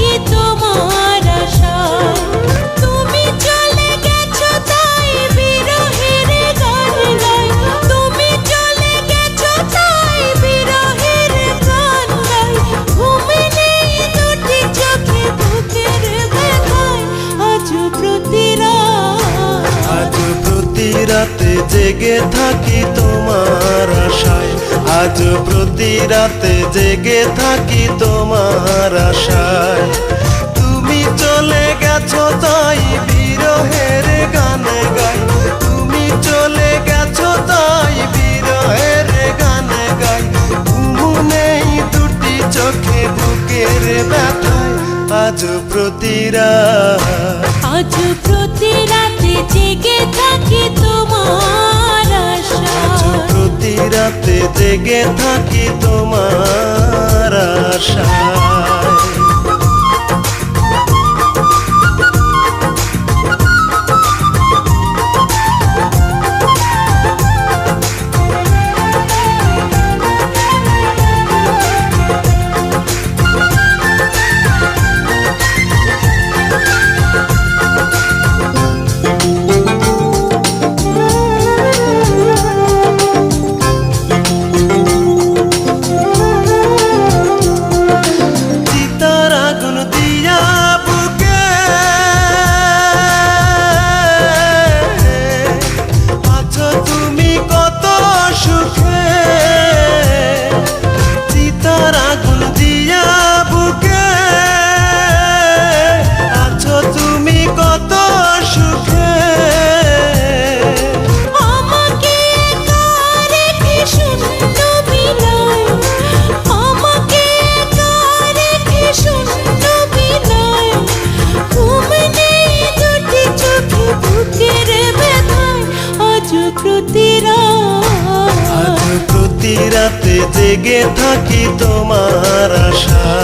থাকি তোমার আশায়। তুমি চলে গেছো তাই বিরহের গান গাই, তুমি চলে গেছো তাই বিরহের গান গাই। ঘুম নেই দুটি চোখে বুকের ব্যথায়, আজ প্রতি রাতে জেগে থাকি তোমার আশায়, আজ প্রতি রাতে জেগে থাকি তোমার আশায়। তুমি চলে গেছো তাই বিরহের গান গাই, তুমি চলে গেছো তাই বিরহের গান গাই। ঘুম নেই দুটি চোখে বুকের ব্যথায়, আজ প্রতি আজ প্রতি রাতে জেগে থাকি তোমার আশায়। আজ প্রতি রাতে জেগে থাকি তোমার আশায়। আজ প্রতি রাতে জেগে থাকি তোমার আশায়।